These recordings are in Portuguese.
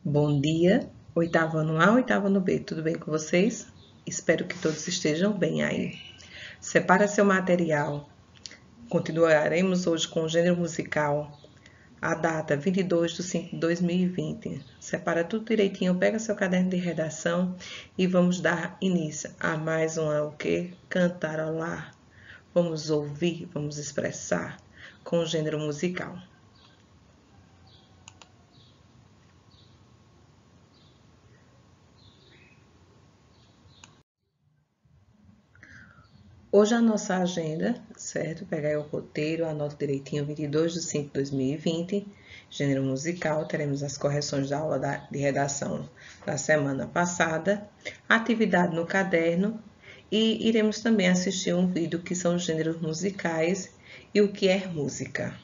Bom dia, oitavo ano A, oitavo ano B, tudo bem com vocês? Espero que todos estejam bem aí. Separa seu material. Continuaremos hoje com o gênero musical. A data 22/5/2020. Separa tudo direitinho, pega seu caderno de redação e vamos dar início a mais o quê? Cantarolar. Vamos ouvir, vamos expressar com o gênero musical. Hoje a nossa agenda, certo? Pegar aí o roteiro, anota direitinho, 22/5/2020, gênero musical, teremos as correções da aula de redação da semana passada, atividade no caderno e iremos também assistir um vídeo que são os gêneros musicais e o que é música.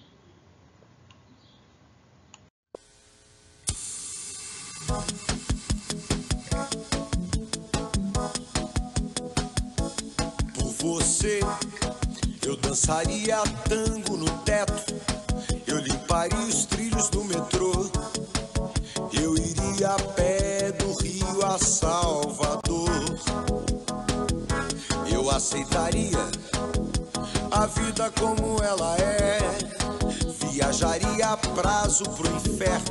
Você, eu dançaria tango no teto, eu limparia os trilhos do metrô, eu iria a pé do Rio a Salvador, eu aceitaria a vida como ela é, viajaria a prazo pro inferno,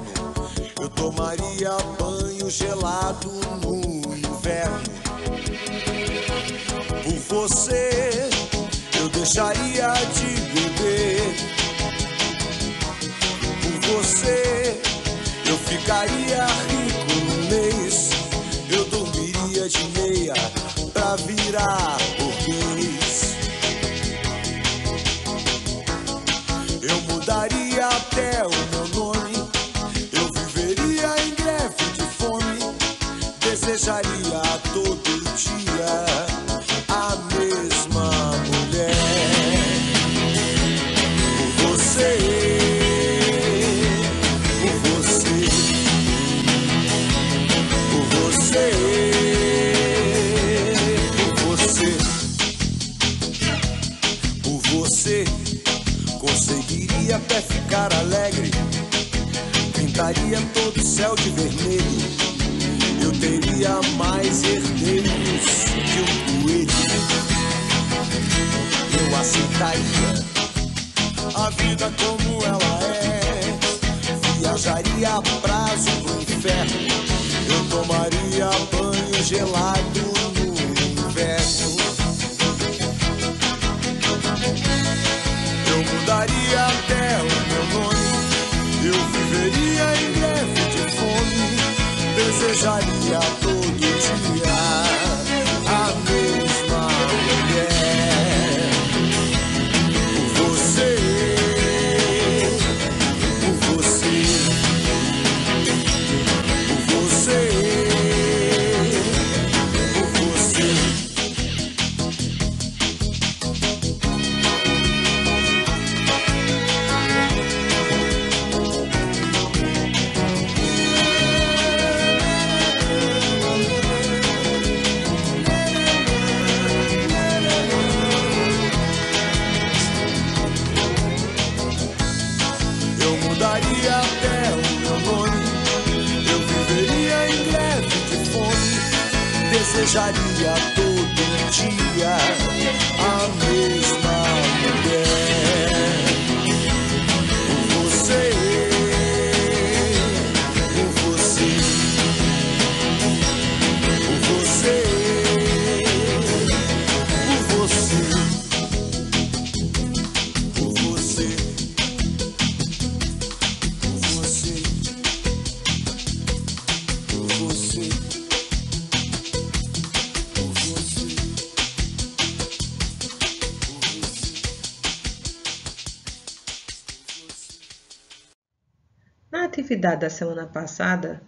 eu tomaria banho gelado no inverno. Por você, eu deixaria de beber. Por você, eu ficaria rico no mês. Eu dormiria de meia pra virar burguês. Eu mudaria até o meu nome. Eu viveria em greve de fome. Desejaria todo dia a mesma mulher. Por você, por você, por você, por você, por você, conseguiria até ficar alegre, pintaria todo o céu de vermelho, eu teria mais herdeiros que um coelho. Eu aceitaria a vida como ela é, viajaria a prazo pro inferno, eu tomaria banho gelado no inverno. Eu mudaria até o meu nome, eu viveria em greve de fome, desejaria todo dia a mesma mulher. Por você, por você, por você, por você. Eu mudaria até o meu nome, eu viveria em greve de fome, desejaria todo dia a mesma mulher. Por você, por você, por você, por você, por você. Na atividade da semana passada,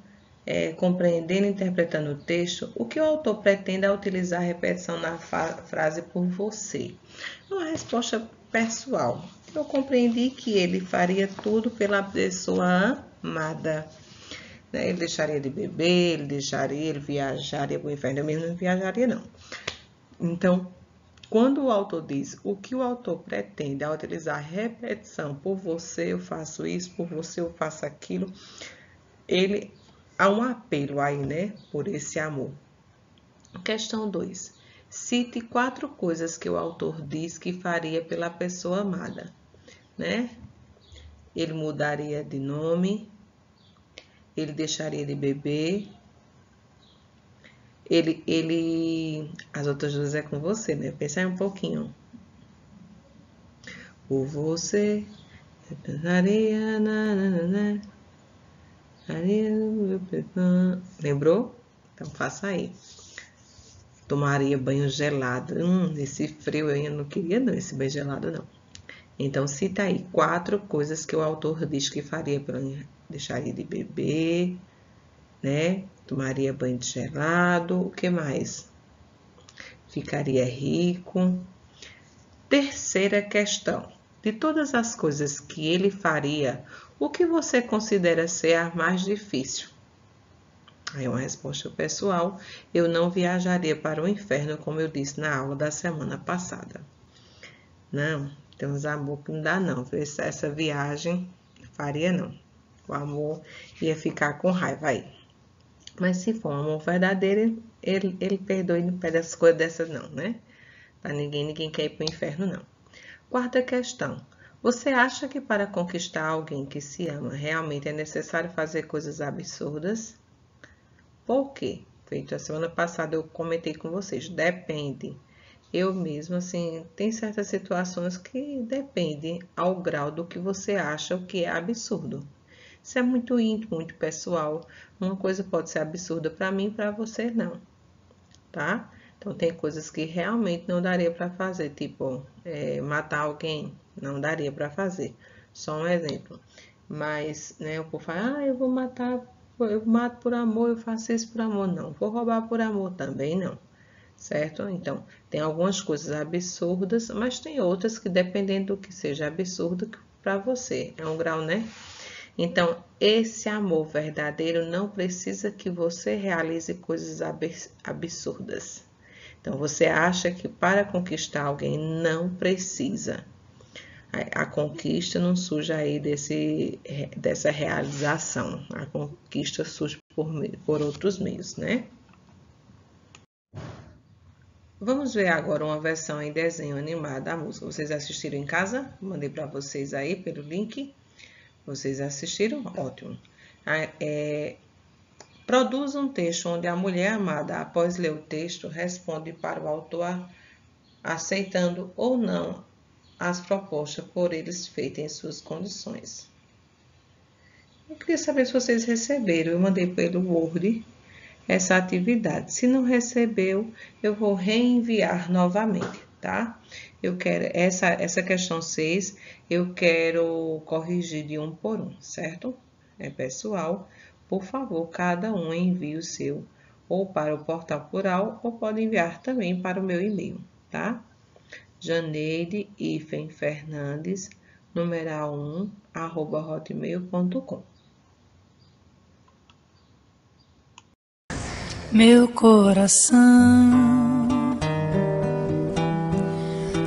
compreendendo e interpretando o texto, o que o autor pretende é utilizar a repetição na frase por você. Uma resposta pessoal. Eu compreendi que ele faria tudo pela pessoa amada. Ele deixaria de beber, ele viajaria para o inferno. Eu mesmo não viajaria, não. Então, quando o autor diz o que o autor pretende ao utilizar repetição, por você eu faço isso, por você eu faço aquilo, ele há um apelo aí, né, por esse amor. Questão 2. Cite 4 coisas que o autor diz que faria pela pessoa amada, né? Ele mudaria de nome, ele deixaria de beber, as outras duas é com você, né? Pensa aí um pouquinho. Por você, pensaria, lembrou? Então faça aí. Tomaria banho gelado. Esse frio eu ainda não queria não, esse banho gelado não. Então cita aí 4 coisas que o autor diz que faria para deixaria de beber, né? Tomaria banho gelado, o que mais? Ficaria rico. Terceira questão. De todas as coisas que ele faria, o que você considera ser a mais difícil? Aí uma resposta pessoal. Eu não viajaria para o inferno, como eu disse na aula da semana passada. Não, tem uns amor que não dá não. Essa viagem faria não. O amor ia ficar com raiva aí. Mas se for um amor verdadeiro, ele perdoa e não pede as coisas dessas não, né? Para ninguém quer ir para o inferno não. Quarta questão. Você acha que para conquistar alguém que se ama, realmente é necessário fazer coisas absurdas? Por quê? Feito a semana passada eu comentei com vocês. Depende. Eu mesmo, assim, tem certas situações que dependem ao grau do que você acha o que é absurdo. Isso é muito íntimo, muito pessoal. Uma coisa pode ser absurda para mim e para você não, tá? Então, tem coisas que realmente não daria para fazer, tipo, matar alguém, não daria para fazer. Só um exemplo. Mas, né, o povo fala, eu vou matar, eu mato por amor, eu faço isso por amor. Não, vou roubar por amor também não, certo? Então, tem algumas coisas absurdas, mas tem outras que, dependendo do que seja absurdo para você, é um grau, né? Então, esse amor verdadeiro não precisa que você realize coisas absurdas. Então, você acha que para conquistar alguém não precisa. A conquista não surge aí dessa realização. A conquista surge por outros meios, né? Vamos ver agora uma versão em desenho animado da música. Vocês assistiram em casa? Mandei para vocês aí pelo link. Vocês assistiram? Ótimo. Produza um texto onde a mulher amada, após ler o texto, responde para o autor aceitando ou não as propostas por eles feitas em suas condições. Eu queria saber se vocês receberam. Eu mandei pelo Word essa atividade. Se não recebeu, eu vou reenviar novamente, tá? Eu quero essa questão 6, eu quero corrigir de 1 por 1, certo? Pessoal, por favor, cada um envie o seu ou para o portal plural ou pode enviar também para o meu e-mail, tá? Janeide-Fernandes, numeral 1, @hotmail.com. Meu coração,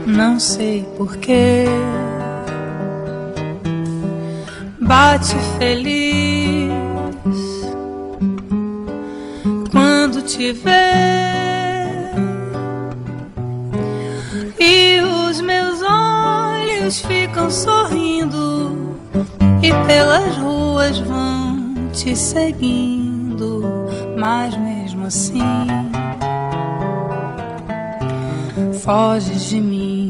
não sei porquê, bate feliz quando te vê, e os meus olhos ficam sorrindo e pelas ruas vão te seguindo, mas mesmo assim foges de mim.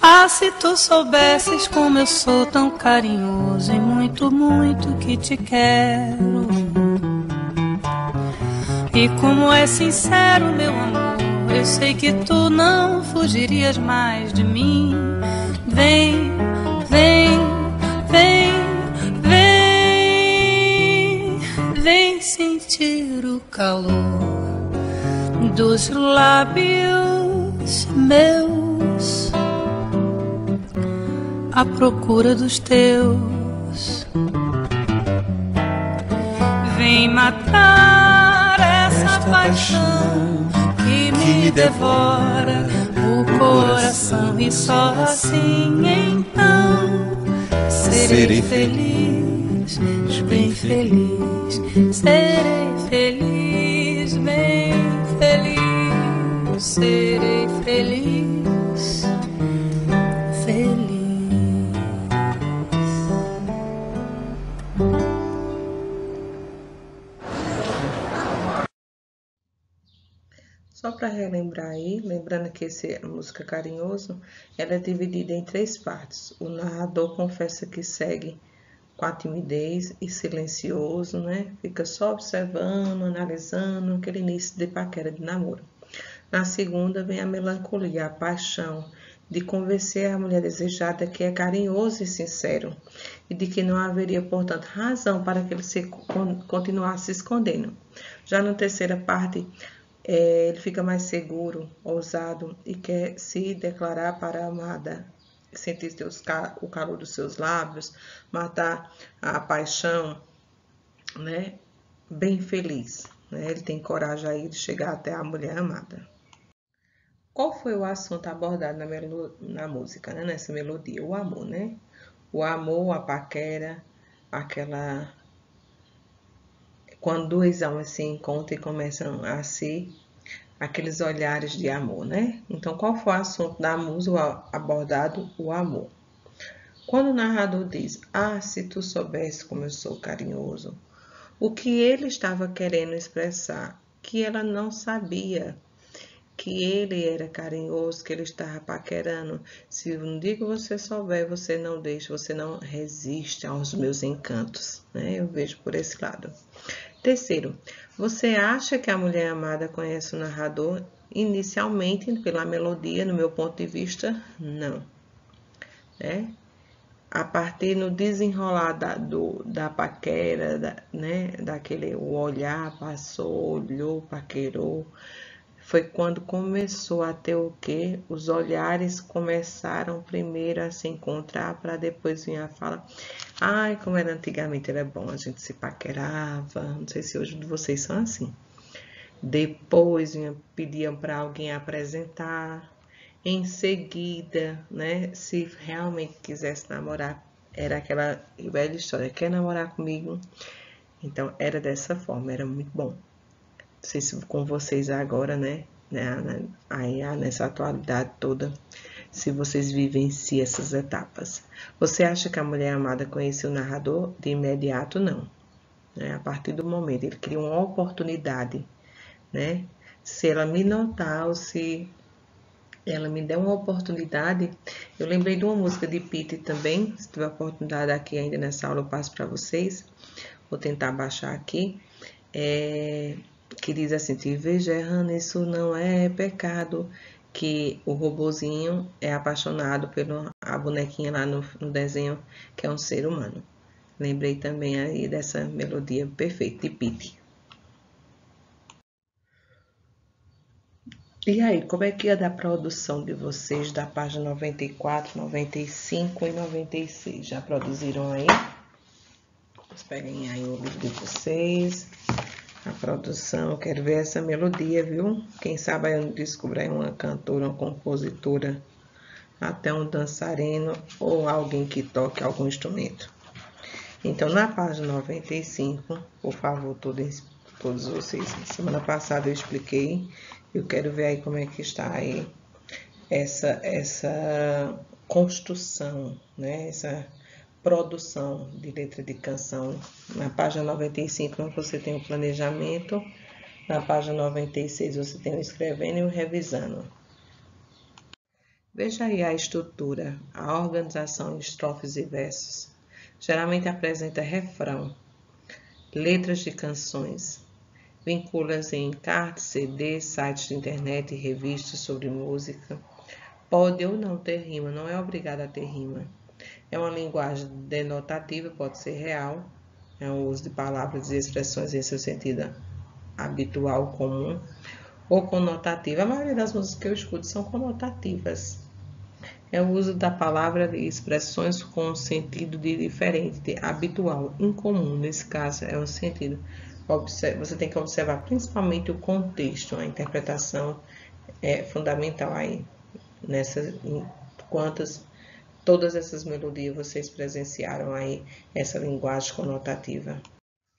Ah, se tu soubesses como eu sou tão carinhoso e muito, muito que te quero, e como é sincero meu amor, eu sei que tu não fugirias mais de mim. Vem, vem, vem, vem, vem sentir o calor dos lábios meus à procura dos teus. Vem matar essa paixão que me devora o coração, e só assim então serei feliz. bem feliz. Serei feliz, bem feliz. Serei feliz, feliz. Só para relembrar aí, lembrando que a música Carinhoso, ela é dividida em 3 partes. O narrador confessa que segue com a timidez e silencioso, né? Fica só observando, analisando aquele início de paquera de namoro. Na segunda vem a melancolia, a paixão de convencer a mulher desejada que é carinhoso e sincero e de que não haveria, portanto, razão para que ele continuasse se escondendo. Já na terceira parte, ele fica mais seguro, ousado e quer se declarar para a amada, sentir o calor dos seus lábios, matar a paixão, né? Bem feliz, né? Ele tem coragem aí de chegar até a mulher amada. Qual foi o assunto abordado na música, né? Nessa melodia? O amor, né? O amor, a paquera, aquela... Quando dois homens se encontram e começam a ser aqueles olhares de amor, né? Então, qual foi o assunto da música abordado? O amor. Quando o narrador diz, se tu soubesse como eu sou carinhoso, o que ele estava querendo expressar? Que ela não sabia que ele era carinhoso, que ele estava paquerando. Se um dia que você souber, você não deixa, você não resiste aos meus encantos, né? Eu vejo por esse lado. Terceiro, você acha que a mulher amada conhece o narrador? Inicialmente, pela melodia, no meu ponto de vista, não. Né? A partir no desenrolar da paquera, né? Daquele o olhar, passou, olhou, paquerou, foi quando começou a ter o quê? Os olhares começaram primeiro a se encontrar para depois vir a fala. Ai, como era antigamente, era bom, a gente se paquerava. Não sei se hoje vocês são assim. Depois pediam para alguém apresentar. Em seguida, né, se realmente quisesse namorar, era aquela velha história, quer namorar comigo? Então, era dessa forma, era muito bom. Não sei se com vocês agora, né, aí nessa atualidade toda, se vocês vivenciam essas etapas. Você acha que a mulher amada conheceu o narrador? De imediato, não. Né? A partir do momento, ele cria uma oportunidade, né? Se ela me notar ou se ela me der uma oportunidade, eu lembrei de uma música de Pete também, se tiver oportunidade aqui ainda nessa aula eu passo para vocês, vou tentar baixar aqui, que diz assim, te vejo errando, isso não é pecado, que o robozinho é apaixonado pela bonequinha lá no desenho, que é um ser humano. Lembrei também aí dessa melodia perfeita de Pete. E aí, como é que é da produção de vocês da página 94, 95 e 96? Já produziram aí? Vocês peguem aí o livro de vocês, a produção. Quero ver essa melodia, viu? Quem sabe eu descobrir uma cantora, uma compositora, até um dançarino ou alguém que toque algum instrumento. Então, na página 95, por favor, todos vocês. Semana passada eu expliquei. Eu quero ver aí como é que está aí essa construção, né? Essa produção de letra de canção. Na página 95 você tem o planejamento, na página 96 você tem o escrevendo e o revisando. Veja aí a estrutura, a organização de estrofes e versos. Geralmente apresenta refrão, letras de canções, vincula-se em cartas, CDs, sites de internet e revistas sobre música. Pode ou não ter rima, não é obrigado a ter rima. É uma linguagem denotativa, pode ser real, é o uso de palavras e expressões em seu sentido habitual, comum, ou conotativa. A maioria das músicas que eu escuto são conotativas. É o uso da palavra e expressões com sentido diferente, de habitual, incomum. Nesse caso, é o sentido. Você tem que observar principalmente o contexto, a interpretação é fundamental aí, todas essas melodias vocês presenciaram aí essa linguagem conotativa.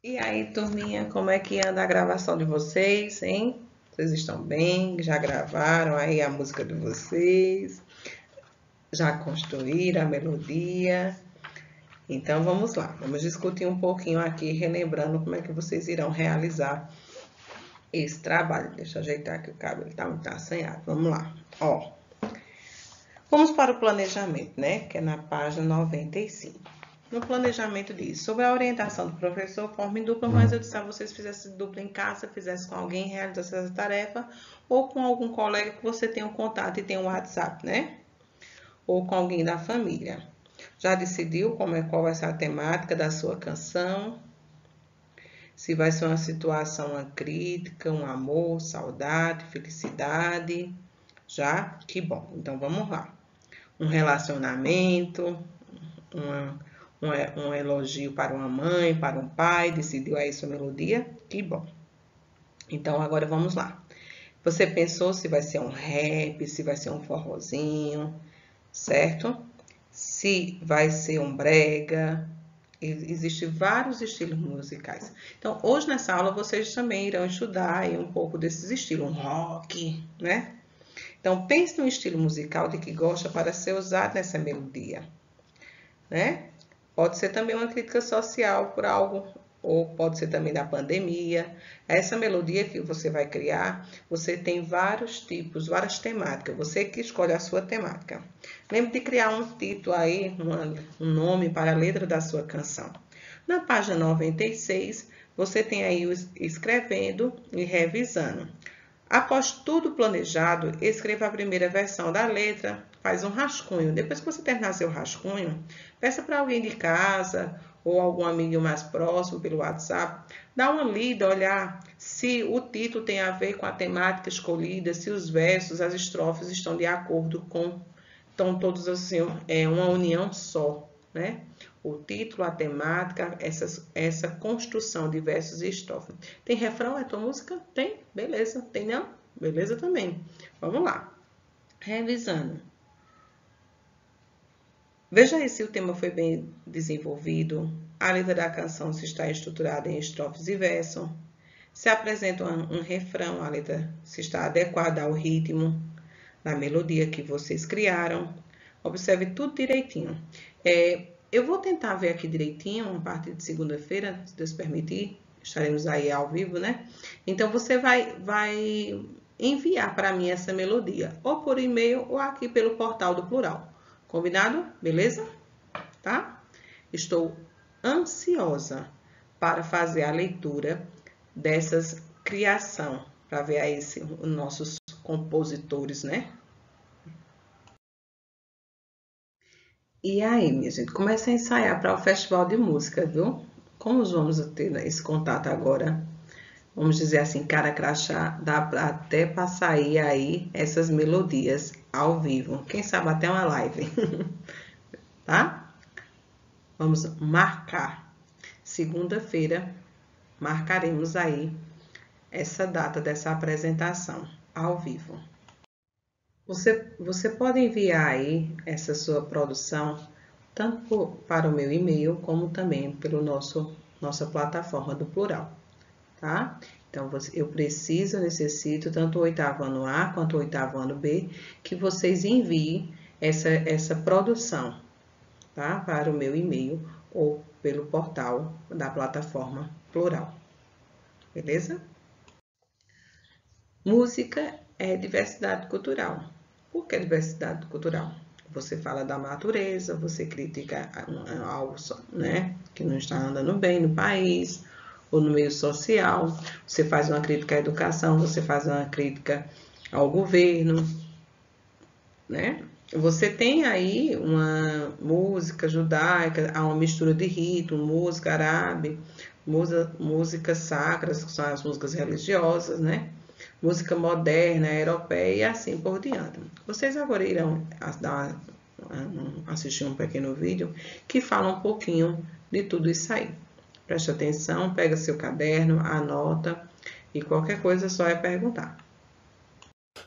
E aí, turminha, como é que anda a gravação de vocês, hein? Vocês estão bem? Já gravaram aí a música de vocês? Já construíram a melodia? Então, vamos lá. Vamos discutir um pouquinho aqui, relembrando como é que vocês irão realizar esse trabalho. Deixa eu ajeitar aqui o cabelo, tá muito assanhado. Vamos lá. Ó, vamos para o planejamento, né? Que é na página 95. No planejamento diz, sobre a orientação do professor, forma em dupla, mas eu disse a vocês fizessem dupla em casa, fizesse com alguém, realizasse essa tarefa, ou com algum colega que você tenha um contato e tenha um WhatsApp, né? Ou com alguém da família. Já decidiu qual vai ser a temática da sua canção? Se vai ser uma situação, uma crítica, um amor, saudade, felicidade? Já? Que bom. Então, vamos lá. Um relacionamento, um elogio para uma mãe, para um pai, decidiu aí sua melodia? Que bom. Então, agora vamos lá. Você pensou se vai ser um rap, se vai ser um forrozinho, certo? Se vai ser um brega, existem vários estilos musicais. Então, hoje nessa aula vocês também irão estudar aí um pouco desses estilos, um rock, né? Então, pense no estilo musical de que gosta para ser usado nessa melodia, né? Pode ser também uma crítica social por algo, ou pode ser também da pandemia. Essa melodia que você vai criar, você tem vários tipos, várias temáticas. Você que escolhe a sua temática. Lembre de criar um título aí, um nome para a letra da sua canção. Na página 96, você tem aí escrevendo e revisando. Após tudo planejado, escreva a primeira versão da letra, faz um rascunho. Depois que você terminar seu rascunho, peça para alguém de casa ou algum amigo mais próximo pelo WhatsApp, dá uma lida, olhar se o título tem a ver com a temática escolhida, se os versos, as estrofes estão de acordo com, estão todos assim, uma união só, né? O título, a temática, essa construção de versos e estrofes. Tem refrão? É tua música? Tem? Beleza. Tem não? Beleza também. Vamos lá. Revisando. Veja aí se o tema foi bem desenvolvido, a letra da canção se está estruturada em estrofes e verso, se apresenta um refrão, a letra se está adequada ao ritmo da melodia que vocês criaram. Observe tudo direitinho. Eu vou tentar ver aqui direitinho, a partir de segunda-feira, se Deus permitir, estaremos aí ao vivo, né? Então, você vai enviar para mim essa melodia, ou por e-mail, ou aqui pelo portal do Plural. Combinado? Beleza? Tá? Estou ansiosa para fazer a leitura dessas criação, para ver aí os nossos compositores, né? E aí, minha gente, começa a ensaiar para o Festival de Música, viu? Como vamos ter esse contato agora? Vamos dizer assim, cara crachá, dá até para sair aí essas melodias ao vivo. Quem sabe até uma live, tá? Vamos marcar. Segunda-feira, marcaremos aí essa data dessa apresentação ao vivo. Você pode enviar aí essa sua produção tanto para o meu e-mail como também pelo nossa plataforma do Plural, tá? Então, eu necessito tanto o 8º ano A quanto o 8º ano B, que vocês enviem essa produção, tá? Para o meu e-mail ou pelo portal da plataforma Plural, beleza? Música é diversidade cultural. Por que diversidade cultural? Você fala da natureza, você critica algo, né, que não está andando bem no país, ou no meio social, você faz uma crítica à educação, você faz uma crítica ao governo, né? Você tem aí uma música judaica, há uma mistura de ritmo, música árabe, músicas sacras, que são as músicas religiosas, né? Música moderna, europeia e assim por diante. Vocês agora irão assistir um pequeno vídeo que fala um pouquinho de tudo isso aí. Preste atenção, pega seu caderno, anota e qualquer coisa só é perguntar.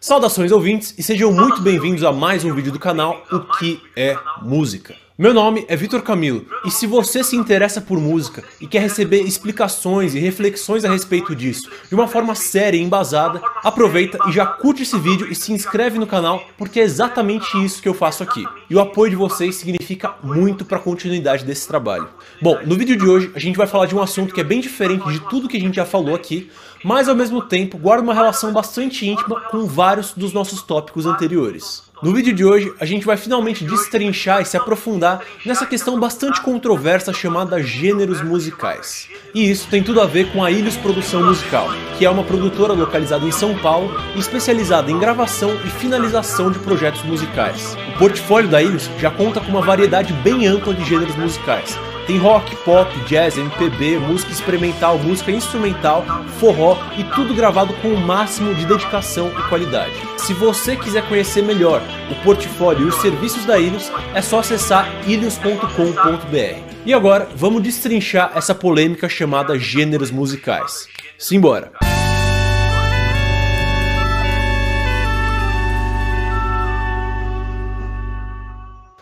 Saudações ouvintes e sejam muito bem-vindos a mais um vídeo do canal O Que é Música. Meu nome é Vitor Camilo e se você se interessa por música e quer receber explicações e reflexões a respeito disso de uma forma séria e embasada, aproveita e já curte esse vídeo e se inscreve no canal porque é exatamente isso que eu faço aqui. E o apoio de vocês significa muito para a continuidade desse trabalho. Bom, no vídeo de hoje a gente vai falar de um assunto que é bem diferente de tudo que a gente já falou aqui, mas ao mesmo tempo guarda uma relação bastante íntima com vários dos nossos tópicos anteriores. No vídeo de hoje, a gente vai finalmente destrinchar e se aprofundar nessa questão bastante controversa chamada gêneros musicais. E isso tem tudo a ver com a Ilhos Produção Musical, que é uma produtora localizada em São Paulo e especializada em gravação e finalização de projetos musicais. O portfólio da Ilhos já conta com uma variedade bem ampla de gêneros musicais. Tem rock, pop, jazz, MPB, música experimental, música instrumental, forró e tudo gravado com o máximo de dedicação e qualidade. Se você quiser conhecer melhor o portfólio e os serviços da Ilhos, é só acessar ilhos.com.br. E agora, vamos destrinchar essa polêmica chamada gêneros musicais. Simbora!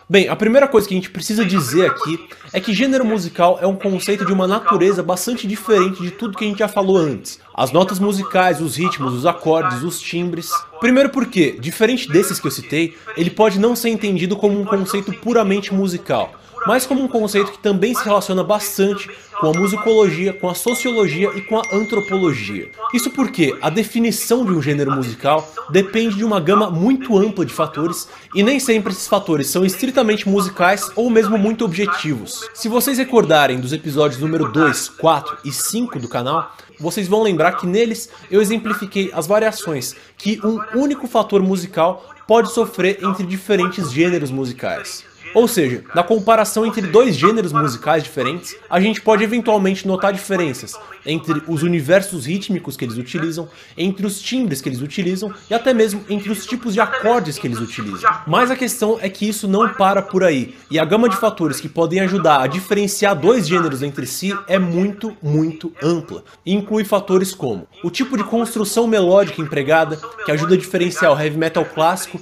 Bem, a primeira coisa que a gente precisa dizer aqui é que gênero musical é um conceito de uma natureza bastante diferente de tudo que a gente já falou antes. As notas musicais, os ritmos, os acordes, os timbres. Primeiro porque, diferente desses que eu citei, ele pode não ser entendido como um conceito puramente musical, mas como um conceito que também se relaciona bastante com a musicologia, com a sociologia e com a antropologia. Isso porque a definição de um gênero musical depende de uma gama muito ampla de fatores e nem sempre esses fatores são estritamente musicais ou mesmo muito objetivos. Se vocês recordarem dos episódios número 2, 4 e 5 do canal, vocês vão lembrar que neles eu exemplifiquei as variações que um único fator musical pode sofrer entre diferentes gêneros musicais. Ou seja, na comparação entre dois gêneros musicais diferentes, a gente pode eventualmente notar diferenças entre os universos rítmicos que eles utilizam, entre os timbres que eles utilizam e até mesmo entre os tipos de acordes que eles utilizam. Mas a questão é que isso não para por aí, e a gama de fatores que podem ajudar a diferenciar dois gêneros entre si é muito ampla, e inclui fatores como o tipo de construção melódica empregada, que ajuda a diferenciar o heavy metal clássico,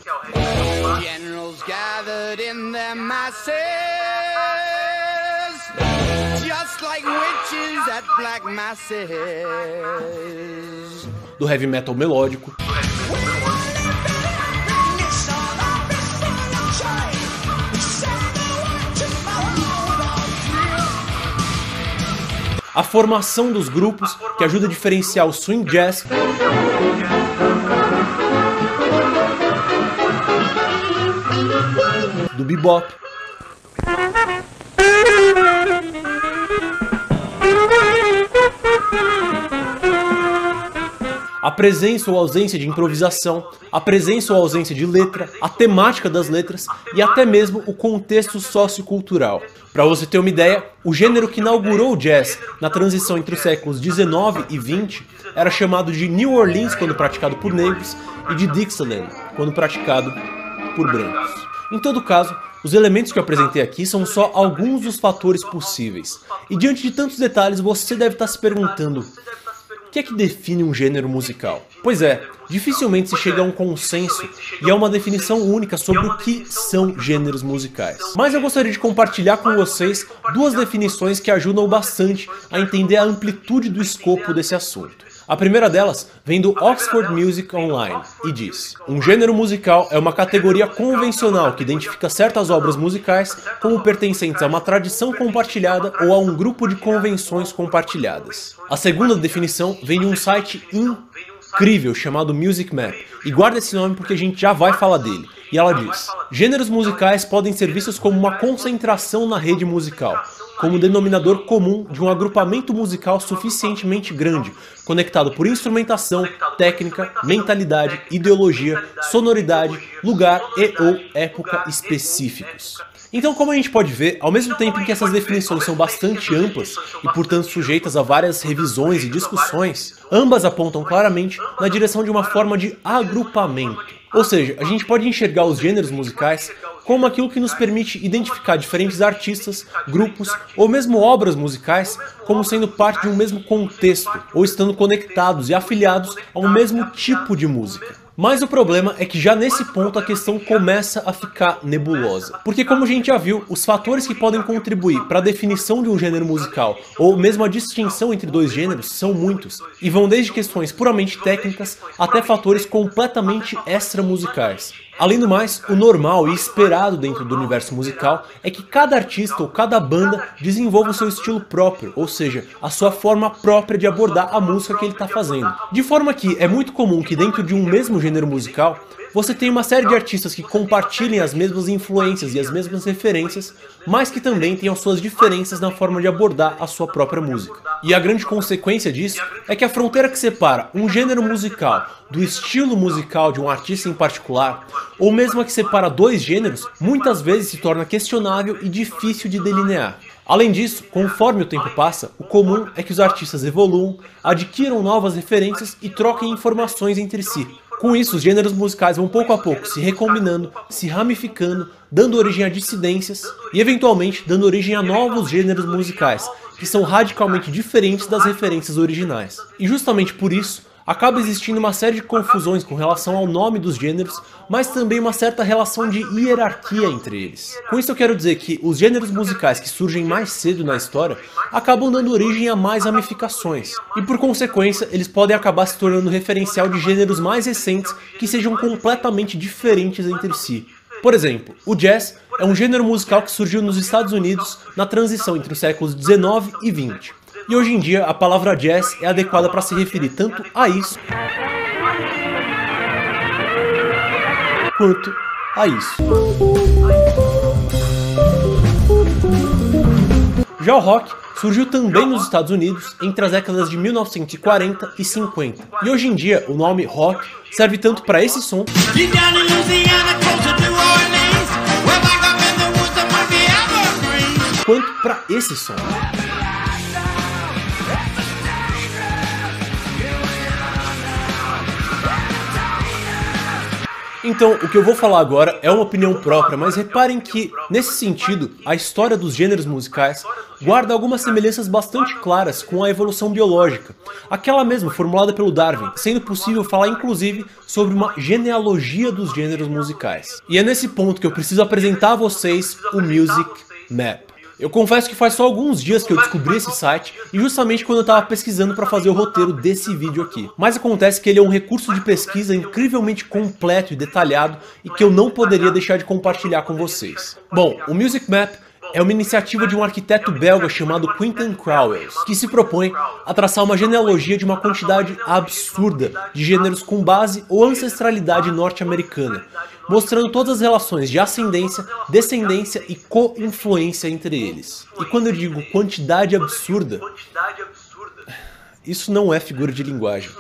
gathered in their masses, just like witches at black masses, do heavy metal melódico, a formação dos grupos, que ajuda a diferenciar o swing jazz, do bebop, a presença ou ausência de improvisação, a presença ou ausência de letra, a temática das letras e até mesmo o contexto sociocultural. Para você ter uma ideia, o gênero que inaugurou o jazz na transição entre os séculos 19 e 20 era chamado de New Orleans quando praticado por negros e de Dixieland quando praticado por brancos. Em todo caso, os elementos que eu apresentei aqui são só alguns dos fatores possíveis. E diante de tantos detalhes, você deve estar se perguntando: o que é que define um gênero musical? Pois é, dificilmente se chega a um consenso e a uma definição única sobre o que são gêneros musicais. Mas eu gostaria de compartilhar com vocês duas definições que ajudam bastante a entender a amplitude do escopo desse assunto. A primeira delas vem do Oxford Music Online e diz: um gênero musical é uma categoria convencional que identifica certas obras musicais como pertencentes a uma tradição compartilhada ou a um grupo de convenções compartilhadas. A segunda definição vem de um site incrível chamado Music Map, e guarda esse nome porque a gente já vai falar dele. E ela diz: gêneros musicais podem ser vistos como uma concentração na rede musical, como denominador comum de um agrupamento musical suficientemente grande, conectado por instrumentação, técnica, mentalidade, ideologia, sonoridade, lugar e ou época específicos. Então, como a gente pode ver, ao mesmo tempo em que essas definições são bastante amplas e, portanto, sujeitas a várias revisões e discussões, ambas apontam claramente na direção de uma forma de agrupamento. Ou seja, a gente pode enxergar os gêneros musicais como aquilo que nos permite identificar diferentes artistas, grupos ou mesmo obras musicais como sendo parte de um mesmo contexto ou estando conectados e afiliados a um mesmo tipo de música. Mas o problema é que já nesse ponto a questão começa a ficar nebulosa. Porque como a gente já viu, os fatores que podem contribuir para a definição de um gênero musical, ou mesmo a distinção entre dois gêneros, são muitos, e vão desde questões puramente técnicas até fatores completamente extramusicais. Além do mais, o normal e esperado dentro do universo musical é que cada artista ou cada banda desenvolva o seu estilo próprio, ou seja, a sua forma própria de abordar a música que ele está fazendo. De forma que é muito comum que dentro de um mesmo gênero musical, você tem uma série de artistas que compartilhem as mesmas influências e as mesmas referências, mas que também tenham suas diferenças na forma de abordar a sua própria música. E a grande consequência disso é que a fronteira que separa um gênero musical do estilo musical de um artista em particular, ou mesmo a que separa dois gêneros, muitas vezes se torna questionável e difícil de delinear. Além disso, conforme o tempo passa, o comum é que os artistas evoluam, adquiram novas referências e troquem informações entre si. Com isso, os gêneros musicais vão pouco a pouco se recombinando, se ramificando, dando origem a dissidências e eventualmente dando origem a novos gêneros musicais, que são radicalmente diferentes das referências originais. E justamente por isso, acaba existindo uma série de confusões com relação ao nome dos gêneros, mas também uma certa relação de hierarquia entre eles. Com isso eu quero dizer que os gêneros musicais que surgem mais cedo na história acabam dando origem a mais ramificações, e por consequência eles podem acabar se tornando referencial de gêneros mais recentes que sejam completamente diferentes entre si. Por exemplo, o jazz é um gênero musical que surgiu nos Estados Unidos na transição entre os séculos 19 e 20. E hoje em dia a palavra jazz é adequada para se referir tanto a isso quanto a isso. Já o rock surgiu também nos Estados Unidos entre as décadas de 1940 e 50. E hoje em dia o nome rock serve tanto para esse som quanto para esse som. Então, o que eu vou falar agora é uma opinião própria, mas reparem que, nesse sentido, a história dos gêneros musicais guarda algumas semelhanças bastante claras com a evolução biológica, aquela mesma formulada pelo Darwin, sendo possível falar inclusive sobre uma genealogia dos gêneros musicais. E é nesse ponto que eu preciso apresentar a vocês o Music Map. Eu confesso que faz só alguns dias que eu descobri esse site, e justamente quando eu estava pesquisando para fazer o roteiro desse vídeo aqui. Mas acontece que ele é um recurso de pesquisa incrivelmente completo e detalhado, e que eu não poderia deixar de compartilhar com vocês. Bom, o Music Map é uma iniciativa de um arquiteto belga chamado Quentin Crouwels, que se propõe a traçar uma genealogia de uma quantidade absurda de gêneros com base ou ancestralidade norte-americana, mostrando todas as relações de ascendência, descendência e co-influência entre eles. E quando eu digo quantidade absurda, isso não é figura de linguagem.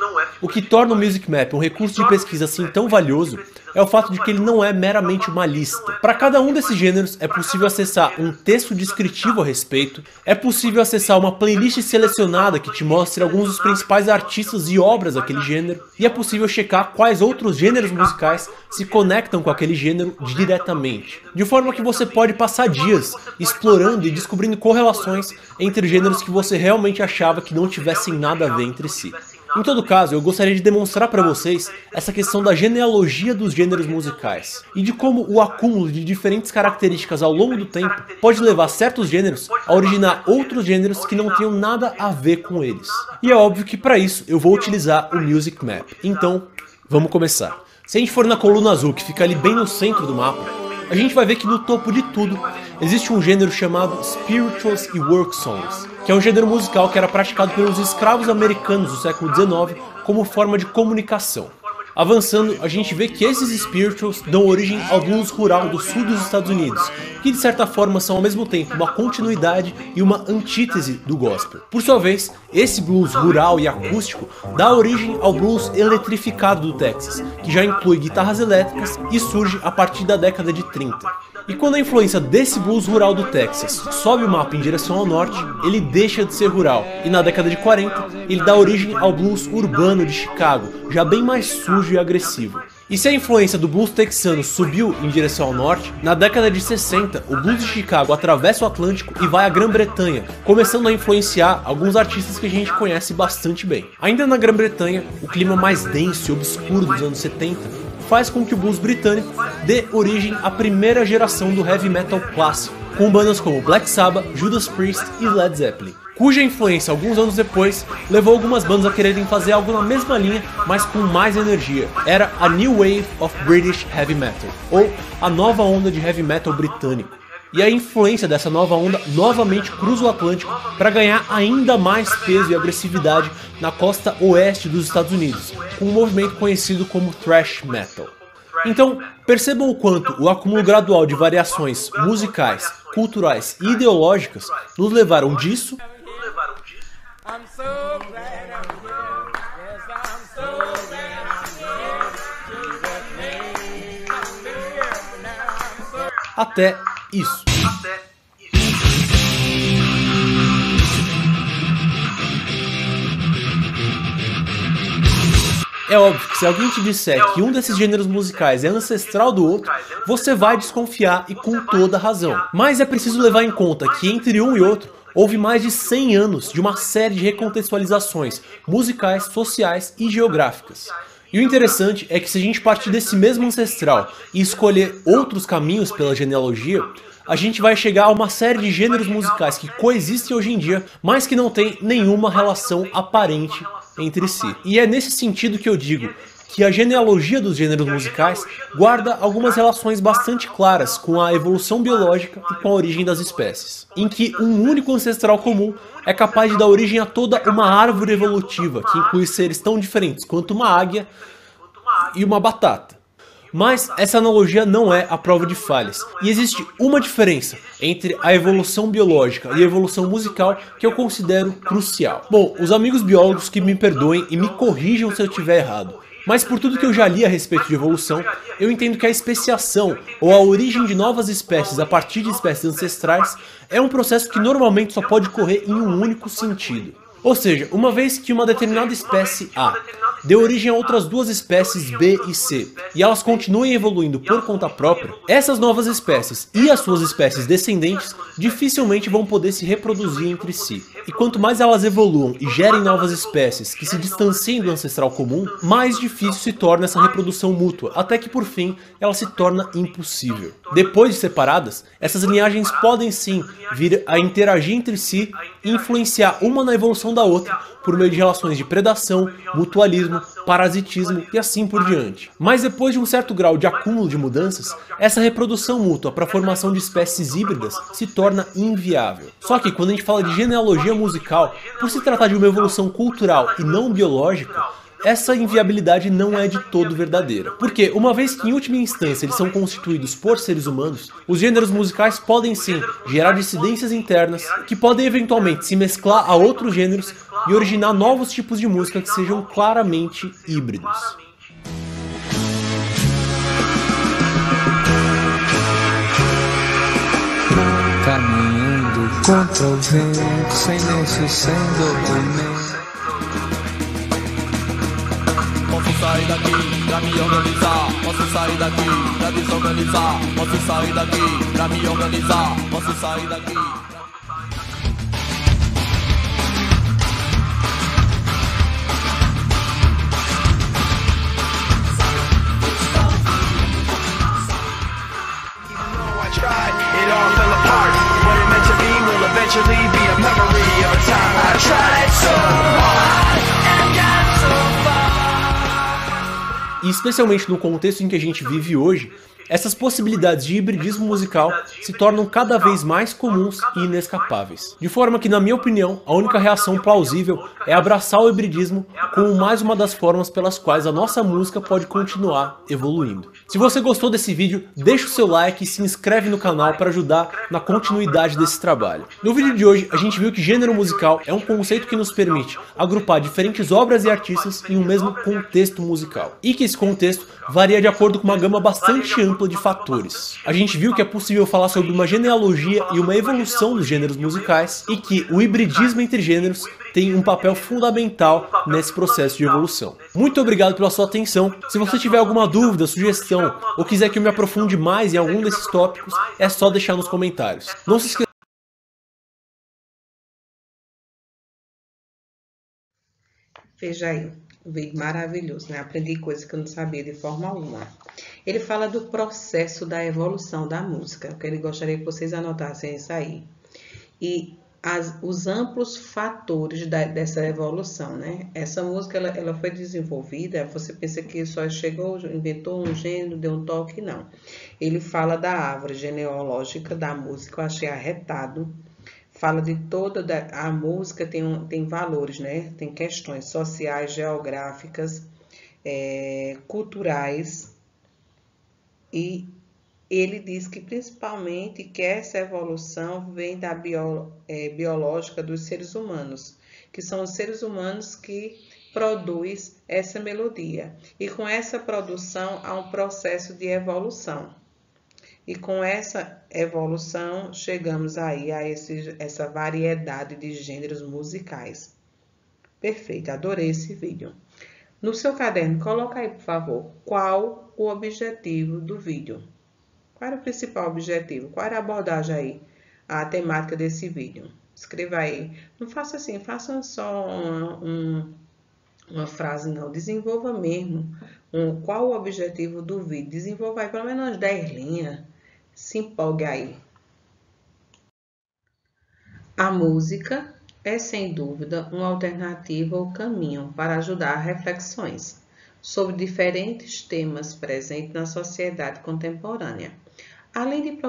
O que torna o Music Map um recurso de pesquisa assim tão valioso é o fato de que ele não é meramente uma lista. Para cada um desses gêneros é possível acessar um texto descritivo a respeito, é possível acessar uma playlist selecionada que te mostre alguns dos principais artistas e obras daquele gênero, e é possível checar quais outros gêneros musicais se conectam com aquele gênero diretamente. De forma que você pode passar dias explorando e descobrindo correlações entre gêneros que você realmente achava que não tivessem nada a ver entre si. Em todo caso, eu gostaria de demonstrar para vocês essa questão da genealogia dos gêneros musicais e de como o acúmulo de diferentes características ao longo do tempo pode levar certos gêneros a originar outros gêneros que não tenham nada a ver com eles. E é óbvio que para isso eu vou utilizar o Music Map. Então, vamos começar. Se a gente for na coluna azul, que fica ali bem no centro do mapa, a gente vai ver que no topo de tudo existe um gênero chamado Spirituals e Work Songs, que é um gênero musical que era praticado pelos escravos americanos do século XIX como forma de comunicação. Avançando, a gente vê que esses spirituals dão origem ao blues rural do sul dos Estados Unidos, que de certa forma são ao mesmo tempo uma continuidade e uma antítese do gospel. Por sua vez, esse blues rural e acústico dá origem ao blues eletrificado do Texas, que já inclui guitarras elétricas e surge a partir da década de 30. E quando a influência desse blues rural do Texas sobe o mapa em direção ao norte, ele deixa de ser rural, e na década de 40 ele dá origem ao blues urbano de Chicago, já bem mais sujo e agressivo. E se a influência do blues texano subiu em direção ao norte, na década de 60, o blues de Chicago atravessa o Atlântico e vai à Grã-Bretanha, começando a influenciar alguns artistas que a gente conhece bastante bem. Ainda na Grã-Bretanha, o clima mais denso e obscuro dos anos 70 faz com que o blues britânico dê origem à primeira geração do heavy metal clássico, com bandas como Black Sabbath, Judas Priest e Led Zeppelin, cuja influência alguns anos depois levou algumas bandas a quererem fazer algo na mesma linha, mas com mais energia. Era a New Wave of British Heavy Metal, ou a nova onda de heavy metal britânico. E a influência dessa nova onda novamente cruza o Atlântico para ganhar ainda mais peso e agressividade na costa oeste dos Estados Unidos, com um movimento conhecido como thrash metal. Então, percebam o quanto o acúmulo gradual de variações musicais, culturais e ideológicas nos levaram disso até isso. É óbvio que se alguém te disser que um desses gêneros musicais é ancestral do outro, você vai desconfiar e com toda razão. Mas é preciso levar em conta que entre um e outro houve mais de 100 anos de uma série de recontextualizações musicais, sociais e geográficas. E o interessante é que se a gente partir desse mesmo ancestral e escolher outros caminhos pela genealogia, a gente vai chegar a uma série de gêneros musicais que coexistem hoje em dia, mas que não tem nenhuma relação aparente entre si. E é nesse sentido que eu digo que a genealogia dos gêneros musicais guarda algumas relações bastante claras com a evolução biológica e com a origem das espécies, em que um único ancestral comum é capaz de dar origem a toda uma árvore evolutiva, que inclui seres tão diferentes quanto uma águia e uma batata. Mas essa analogia não é a prova de falhas, e existe uma diferença entre a evolução biológica e a evolução musical que eu considero crucial. Bom, os amigos biólogos que me perdoem e me corrijam se eu estiver errado, mas por tudo que eu já li a respeito de evolução, eu entendo que a especiação, ou a origem de novas espécies a partir de espécies ancestrais, é um processo que normalmente só pode ocorrer em um único sentido. Ou seja, uma vez que uma determinada espécie A deu origem a outras duas espécies B e C, e elas continuem evoluindo por conta própria, essas novas espécies e as suas espécies descendentes dificilmente vão poder se reproduzir entre si. E quanto mais elas evoluam e gerem novas espécies que se distanciem do ancestral comum, mais difícil se torna essa reprodução mútua, até que por fim ela se torna impossível. Depois de separadas, essas linhagens podem sim vir a interagir entre si e influenciar uma na evolução da outra por meio de relações de predação, mutualismo, parasitismo e assim por diante. Mas depois de um certo grau de acúmulo de mudanças, essa reprodução mútua para a formação de espécies híbridas se torna inviável. Só que quando a gente fala de genealogia musical, por se tratar de uma evolução cultural e não biológica, essa inviabilidade não é de todo verdadeira. Porque, uma vez que em última instância eles são constituídos por seres humanos, os gêneros musicais podem sim gerar dissidências internas que podem eventualmente se mesclar a outros gêneros e originar novos tipos de música que sejam claramente híbridos. Caminhando contra o vento, sem lenço, sem documento. Posso sair daqui pra me organizar, posso sair daqui pra desorganizar, posso sair daqui pra me organizar, posso sair daqui. It all fell apart. What it meant to be will eventually be a memory of a time I tried so hard and got so far. E especialmente no contexto em que a gente vive hoje, essas possibilidades de hibridismo musical se tornam cada vez mais comuns e inescapáveis. De forma que, na minha opinião, a única reação plausível é abraçar o hibridismo como mais uma das formas pelas quais a nossa música pode continuar evoluindo. Se você gostou desse vídeo, deixa o seu like e se inscreve no canal para ajudar na continuidade desse trabalho. No vídeo de hoje, a gente viu que gênero musical é um conceito que nos permite agrupar diferentes obras e artistas em um mesmo contexto musical. E que esse contexto varia de acordo com uma gama bastante ampla ampla de fatores. A gente viu que é possível falar sobre uma genealogia e uma evolução dos gêneros musicais e que o hibridismo entre gêneros tem um papel fundamental nesse processo de evolução. Muito obrigado pela sua atenção. Se você tiver alguma dúvida, sugestão ou quiser que eu me aprofunde mais em algum desses tópicos, é só deixar nos comentários. Não se esqueça. Veja aí, um vídeo maravilhoso, né? Aprendi coisas que eu não sabia de forma alguma. Ele fala do processo da evolução da música, que ele gostaria que vocês anotassem isso aí. E os amplos fatores dessa evolução, né? Essa música, ela foi desenvolvida, você pensa que só chegou, inventou um gênero, deu um toque, não. Ele fala da árvore genealógica da música, eu achei arretado. Fala de toda a música, tem valores, né? Tem questões sociais, geográficas, culturais. E ele diz que principalmente que essa evolução vem da biológica dos seres humanos, que são os seres humanos que produzem essa melodia. E com essa produção há um processo de evolução. E com essa evolução chegamos aí a essa variedade de gêneros musicais. Perfeito, adorei esse vídeo. No seu caderno, coloca aí, por favor, qual o objetivo do vídeo. Qual era o principal objetivo? Qual era a abordagem aí, a temática desse vídeo? Escreva aí. Não faça assim, faça só uma frase, não. Desenvolva mesmo. Qual o objetivo do vídeo? Desenvolva aí pelo menos umas 10 linhas. Se empolgue aí. A música é, sem dúvida, uma alternativa ou caminho para ajudar a reflexões sobre diferentes temas presentes na sociedade contemporânea. Além de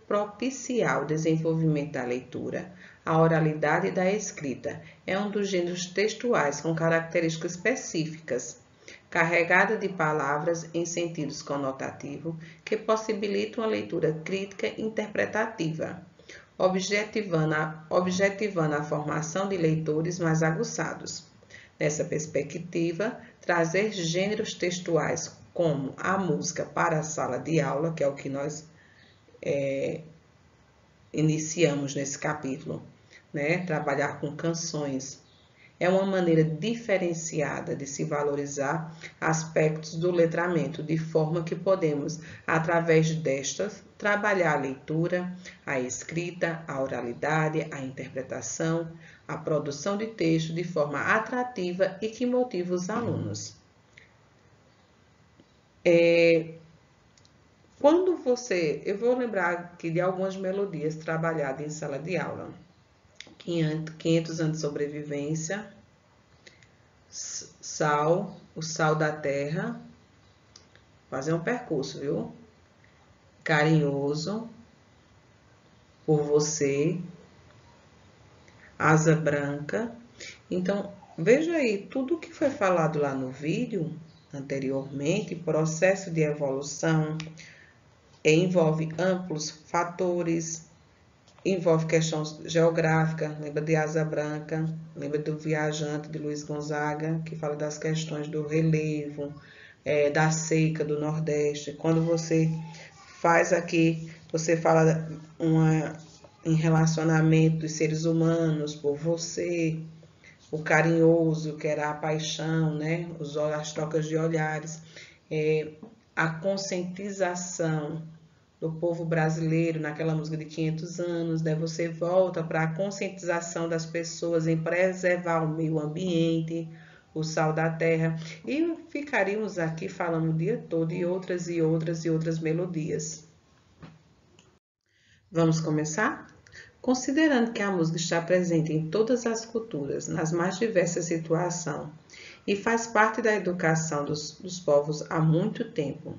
propiciar o desenvolvimento da leitura, a oralidade e da escrita é um dos gêneros textuais com características específicas, carregada de palavras em sentidos conotativos que possibilitam a leitura crítica e interpretativa, objetivando a formação de leitores mais aguçados. Nessa perspectiva, trazer gêneros textuais como a música para a sala de aula, que é o que nós iniciamos nesse capítulo, né? Trabalhar com canções. É uma maneira diferenciada de se valorizar aspectos do letramento, de forma que podemos, através destas, trabalhar a leitura, a escrita, a oralidade, a interpretação, a produção de texto de forma atrativa e que motive os alunos. Eu vou lembrar aqui de algumas melodias trabalhadas em sala de aula. 500 anos de sobrevivência, o sal da terra, fazer um percurso, viu? Carinhoso, por você, asa branca. Então, veja aí, tudo que foi falado lá no vídeo anteriormente, processo de evolução, envolve amplos fatores, envolve questão geográfica, lembra de Asa Branca, lembra do Viajante de Luiz Gonzaga, que fala das questões do relevo, da seca do Nordeste. Quando você faz aqui, você fala em relacionamento dos seres humanos por você, o carinhoso, que era a paixão, né? As trocas de olhares, a conscientização do povo brasileiro naquela música de 500 anos, daí você volta para a conscientização das pessoas em preservar o meio ambiente, o sal da terra, e ficaríamos aqui falando o dia todo e outras melodias. Vamos começar? Considerando que a música está presente em todas as culturas, nas mais diversas situações, e faz parte da educação dos povos há muito tempo,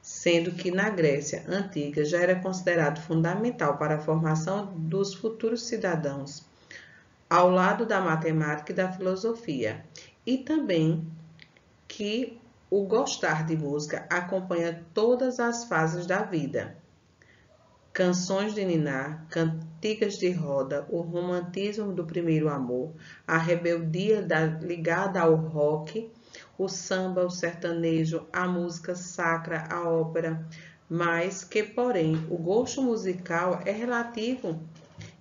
sendo que na Grécia Antiga já era considerado fundamental para a formação dos futuros cidadãos, ao lado da matemática e da filosofia, e também que o gostar de música acompanha todas as fases da vida. Canções de ninar, cantigas de roda, o romantismo do primeiro amor, a rebeldia ligada ao rock, o samba, o sertanejo, a música sacra, a ópera, mas que, porém, o gosto musical é relativo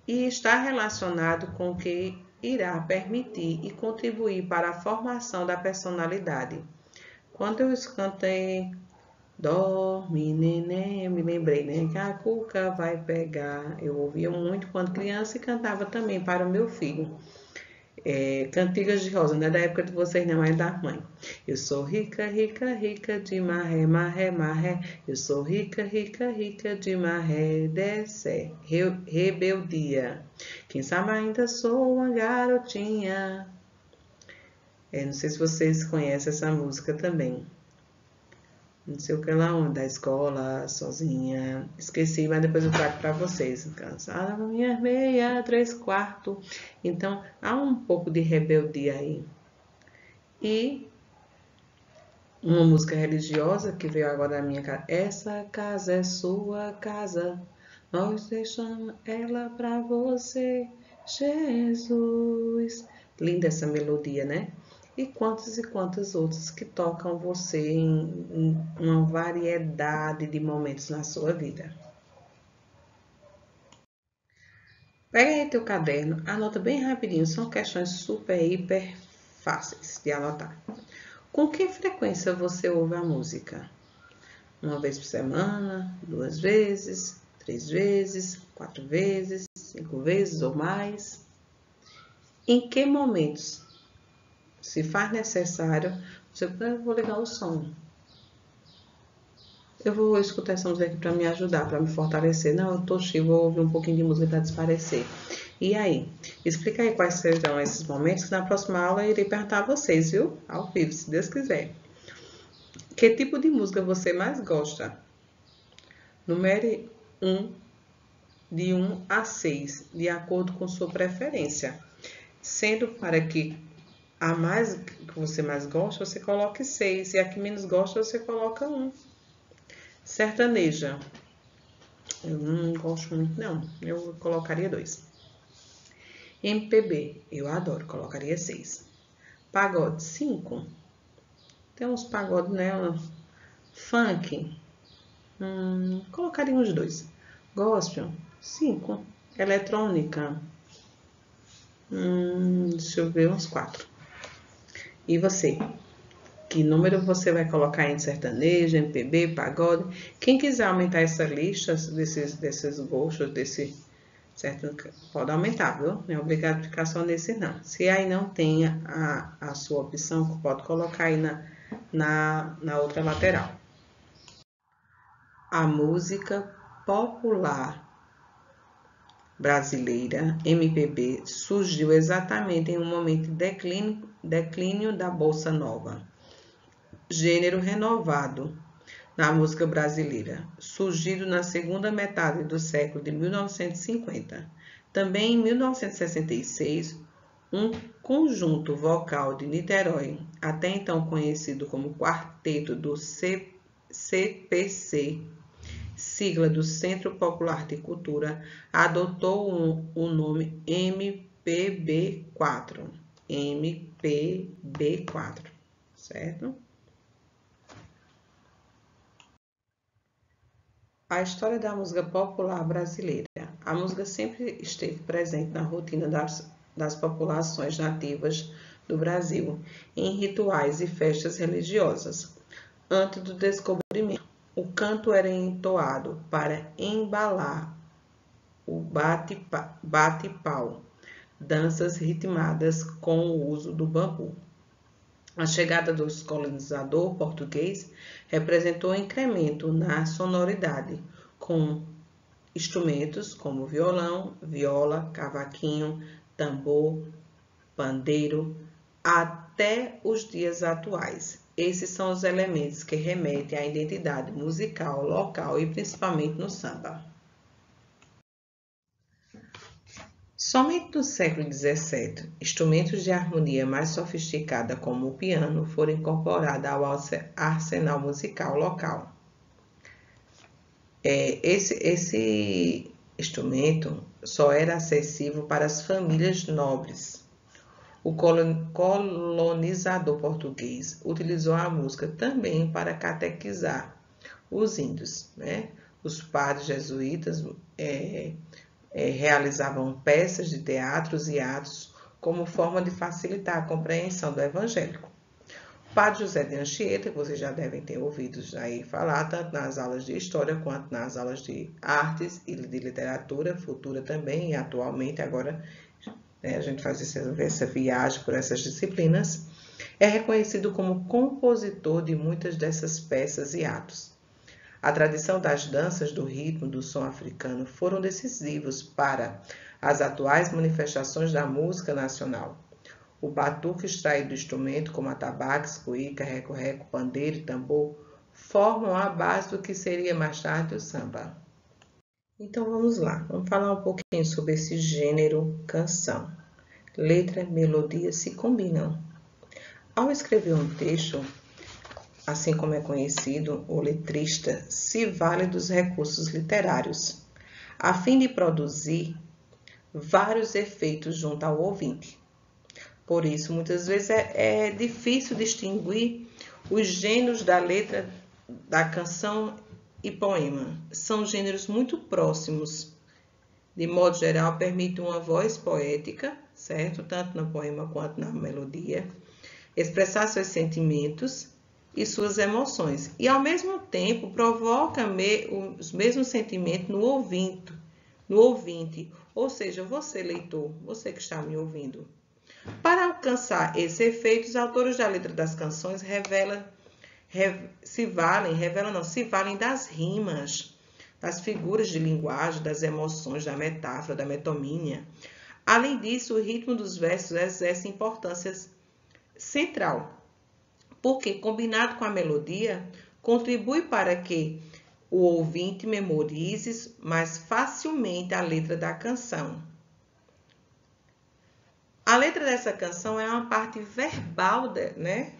e está relacionado com o que irá permitir e contribuir para a formação da personalidade. Quando eu cantei Dorme, neném, eu me lembrei, né? Que a cuca vai pegar. Eu ouvia muito quando criança e cantava também para o meu filho. Cantigas de Rosa, não é da época de vocês, não, é da mãe. Eu sou rica, rica, rica de marré, marré, marré. Eu sou rica, rica, rica de marré, desce, rebeldia. Quem sabe ainda sou uma garotinha. Não sei se vocês conhecem essa música também. Não sei o que lá onde, da escola, sozinha. Esqueci, mas depois eu trago para vocês. Cansada, minha meia, 3/4. Então, há um pouco de rebeldia aí. E uma música religiosa que veio agora na minha casa. Essa casa é sua casa. Nós deixamos ela para você, Jesus. Linda essa melodia, né? E quantas outras que tocam você em uma variedade de momentos na sua vida. Pega aí teu caderno, anota bem rapidinho, são questões super, hiper fáceis de anotar. Com que frequência você ouve a música? 1 vez por semana, 2 vezes, 3 vezes, 4 vezes, 5 vezes ou mais? Em que momentos? Se faz necessário, eu vou ligar o som. Eu vou escutar essa música aqui para me ajudar, para me fortalecer. Não, eu tô cheio, vou ouvir um pouquinho de música para desaparecer. E aí? Explica aí quais serão esses momentos, que na próxima aula eu irei perguntar a vocês, viu? Ao vivo, se Deus quiser. Que tipo de música você mais gosta? Numere de 1 a 6, de acordo com sua preferência. Sendo para que a mais que você mais gosta, você coloque 6. E a que menos gosta, você coloca 1. Sertaneja. Eu não gosto muito, não. Eu colocaria 2. MPB. Eu adoro. Colocaria 6. Pagode. 5. Tem uns pagodes, né? Funk. Colocaria uns 2. Gospel. 5. Eletrônica. Deixa eu ver, uns 4. E você? Que número você vai colocar em sertanejo, MPB, pagode? Quem quiser aumentar essa lista desses gostos, pode aumentar, viu? Não é obrigado a ficar só nesse, não. Se aí não tem a sua opção, pode colocar aí na outra lateral. A música popular brasileira, MPB, surgiu exatamente em um momento de declínio da Bossa Nova. Gênero renovado na música brasileira, surgido na segunda metade do século de 1950. Também em 1966, um conjunto vocal de Niterói, até então conhecido como Quarteto do CPC, sigla do Centro Popular de Cultura, adotou o nome MPB4. MPB4, certo? A história da música popular brasileira. A música sempre esteve presente na rotina das populações nativas do Brasil, em rituais e festas religiosas. Antes do descobrimento, o canto era entoado para embalar o bate-pau, danças ritmadas com o uso do bambu. A chegada dos colonizadores portugueses representou um incremento na sonoridade, com instrumentos como violão, viola, cavaquinho, tambor, pandeiro, até os dias atuais. Esses são os elementos que remetem à identidade musical local e principalmente no samba. Somente no século XVII, instrumentos de harmonia mais sofisticada como o piano foram incorporados ao arsenal musical local. Esse instrumento só era acessível para as famílias nobres. O colonizador português utilizou a música também para catequizar os índios, né? Os padres jesuítas realizavam peças de teatros e atos como forma de facilitar a compreensão do evangélico. O padre José de Anchieta, que vocês já devem ter ouvido aí falar, tanto nas aulas de história quanto nas aulas de artes e de literatura, futura também, e atualmente agora a gente faz essa viagem por essas disciplinas, é reconhecido como compositor de muitas dessas peças e atos. A tradição das danças do ritmo do som africano foram decisivos para as atuais manifestações da música nacional. O batuque extraído do instrumento, como atabaques, cuíca, reco-reco, pandeiro e tambor, formam a base do que seria mais tarde o samba. Então vamos lá, vamos falar um pouquinho sobre esse gênero canção. Letra e melodia se combinam. Ao escrever um texto, assim como é conhecido, o letrista se vale dos recursos literários, a fim de produzir vários efeitos junto ao ouvinte. Por isso, muitas vezes é difícil distinguir os gêneros da letra da canção e poema. São gêneros muito próximos. De modo geral, permite uma voz poética, certo? Tanto no poema quanto na melodia, expressar seus sentimentos e suas emoções. E, ao mesmo tempo, provoca os mesmos sentimentos no ouvinte. Ou seja, você, leitor, você que está me ouvindo. Para alcançar esse efeito, os autores da letra das canções se valem das rimas, das figuras de linguagem, das emoções, da metáfora, da metonímia. Além disso, o ritmo dos versos exerce importância central, porque, combinado com a melodia, contribui para que o ouvinte memorize mais facilmente a letra da canção. A letra dessa canção é uma parte verbal, né?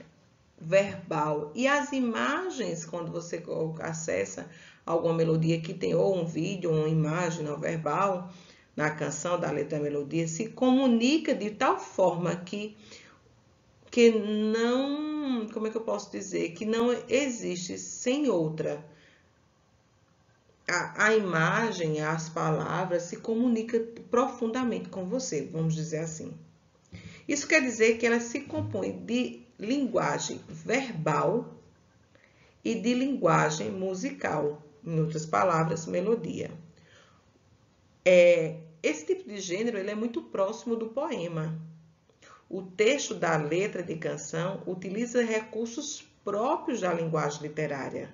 Verbal. E as imagens, quando você acessa alguma melodia que tem ou um vídeo, ou uma imagem não verbal, na canção da letra da melodia, se comunica de tal forma que não, como é que eu posso dizer? Que não existe sem outra. A imagem, as palavras se comunicam profundamente com você, vamos dizer assim. Isso quer dizer que ela se compõe de linguagem verbal e de linguagem musical, em outras palavras, melodia. Esse tipo de gênero ele é muito próximo do poema. O texto da letra de canção utiliza recursos próprios da linguagem literária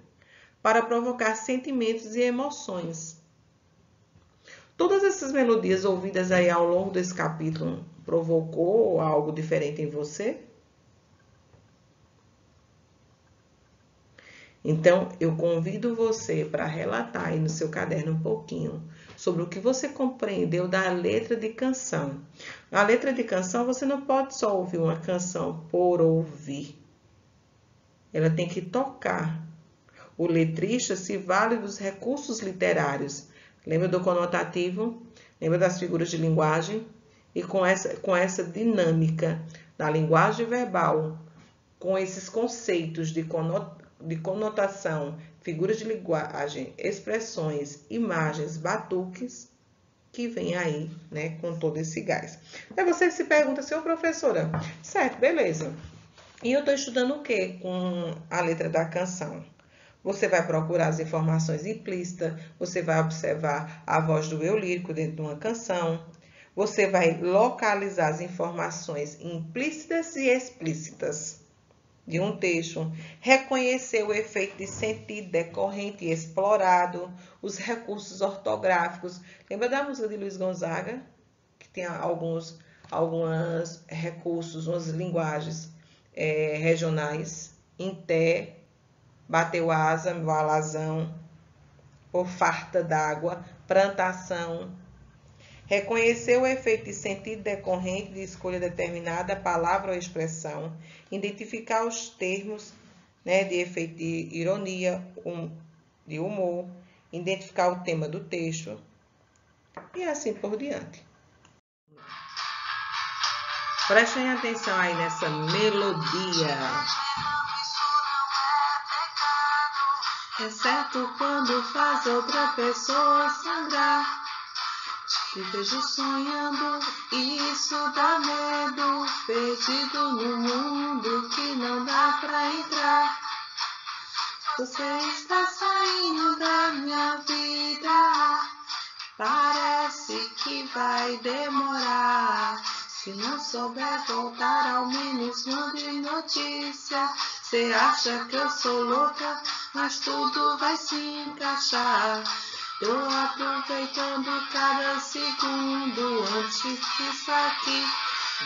para provocar sentimentos e emoções. Todas essas melodias ouvidas aí ao longo desse capítulo provocou algo diferente em você? Então, eu convido você para relatar aí no seu caderno um pouquinho sobre o que você compreendeu da letra de canção. Na letra de canção, você não pode só ouvir uma canção por ouvir. Ela tem que tocar. O letrista se vale dos recursos literários. Lembra do conotativo? Lembra das figuras de linguagem? E com essa dinâmica da linguagem verbal, com esses conceitos de conotação, figuras de linguagem, expressões, imagens, batuques, que vem aí, né, com todo esse gás. Aí você se pergunta, senhor professora, certo, beleza. E eu estou estudando o quê com a letra da canção? Você vai procurar as informações implícitas, você vai observar a voz do eu lírico dentro de uma canção, você vai localizar as informações implícitas e explícitas de um texto, reconhecer o efeito de sentido decorrente e explorado, os recursos ortográficos. Lembra da música de Luiz Gonzaga? Que tem alguns recursos, umas linguagens regionais, em té, bateu asa, meu alazão, por farta d'água, plantação. Reconhecer o efeito de sentido decorrente de escolha determinada palavra ou expressão. Identificar os termos, né, de efeito de ironia, de humor. Identificar o tema do texto. E assim por diante. Prestem atenção aí nessa melodia. exceto quando faz outra pessoa sangrar. Te vejo sonhando, isso dá medo, perdido no mundo que não dá pra entrar. Você está saindo da minha vida, parece que vai demorar. Se não souber voltar, ao menos mande notícia. Cê acha que eu sou louca, mas tudo vai se encaixar. Tô aproveitando cada segundo antes que isso aqui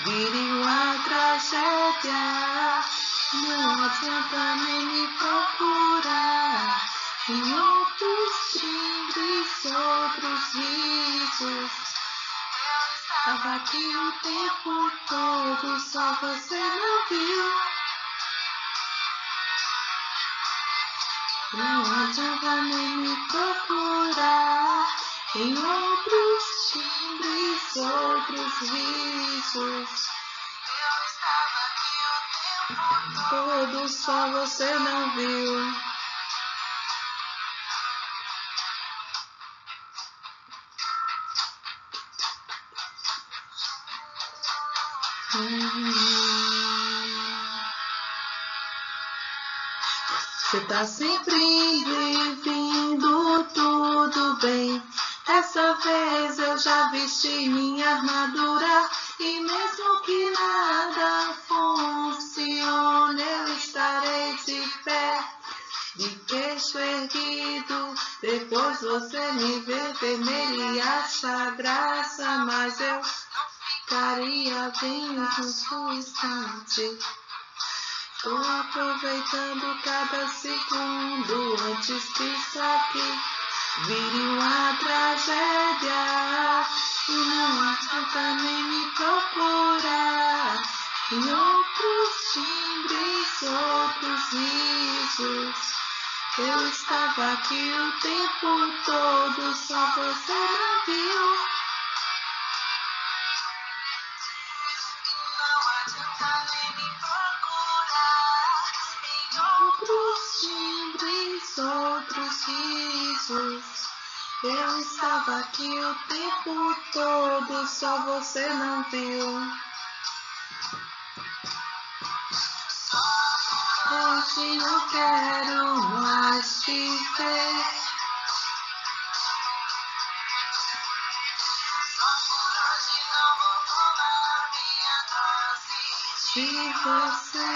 vire uma tragédia. Não adianta nem me procurar em outros timbres, outros risos. Tava aqui o tempo todo, só você não viu. Não adianta nem me procurar em outros timbres, outros risos. Todo, só você não viu. Você tá sempre indo e vindo, tudo bem. Dessa vez eu já vesti minha armadura. E mesmo que nada funcione, eu estarei de pé, de queixo erguido. Depois você me vê vermelho e acha graça, mas eu ficaria bem no seu instante. Tô aproveitando cada segundo antes que isso aqui vire uma tragédia. E não adianta nem me procurar em outros timbres, outros risos. Eu estava aqui o tempo todo, só você não viu. Não adianta nem me procurar em outros timbres, outros risos. Eu estava aqui o tempo todo, só você não viu. Hoje não quero mais te ver. Só por hoje não vou tomar minha dose de você.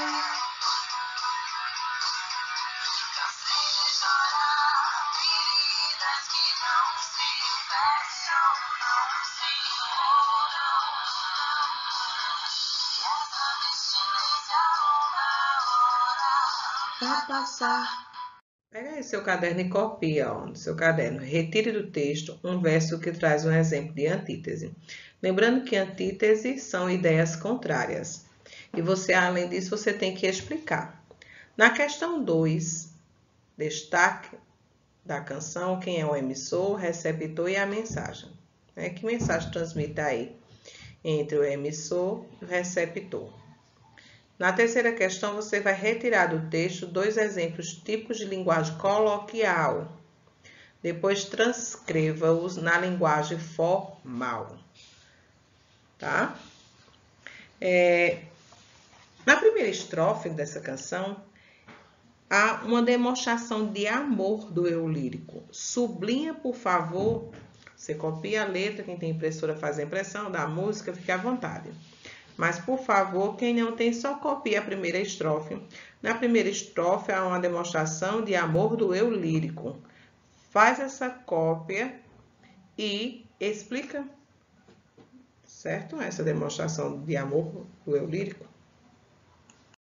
Cansei de chorar feridas que não se fecham, não se curam. E essa vestimenta uma hora vai passar. Pega aí seu caderno e copia, ó, no seu caderno. Retire do texto um verso que traz um exemplo de antítese. Lembrando que antítese são ideias contrárias. E você, além disso, você tem que explicar. Na questão 2, destaque da canção, quem é o emissor, o receptor e a mensagem. Que mensagem transmite aí entre o emissor e o receptor? Na terceira questão, você vai retirar do texto 2 exemplos típicos de linguagem coloquial. Depois, transcreva-os na linguagem formal. Tá? Na primeira estrofe dessa canção, há uma demonstração de amor do eu lírico. Sublinha, por favor. Você copia a letra, quem tem impressora faz a impressão da música, fique à vontade. Mas, por favor, quem não tem, só copia a primeira estrofe. Na primeira estrofe, há uma demonstração de amor do eu lírico. Faz essa cópia e explica, certo? Essa demonstração de amor do eu lírico.